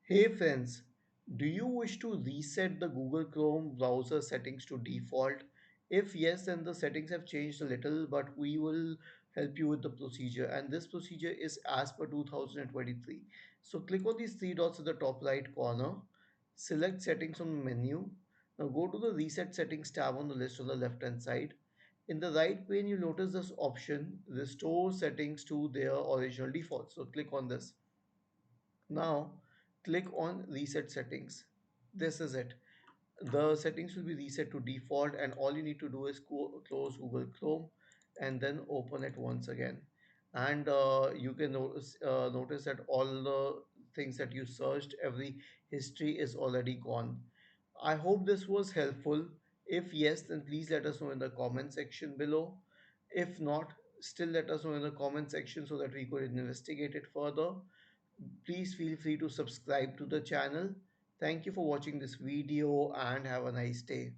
Hey friends, do you wish to reset the Google Chrome browser settings to default? If yes, then the settings have changed a little, but we will help you with the procedure. And this procedure is as per 2023. So click on these three dots at the top right corner, select settings from the menu. Now go to the reset settings tab on the list on the left hand side. In the right pane, you notice this option, restore settings to their original default. So click on this. Now click on reset settings. This is it. The settings will be reset to default and all you need to do is close Google Chrome and then open it once again. And you can notice that all the things that you searched, every history is already gone. I hope this was helpful. If yes, then please let us know in the comment section below. If not, still let us know in the comment section so that we could investigate it further. Please feel free to subscribe to the channel. Thank you for watching this video and have a nice day.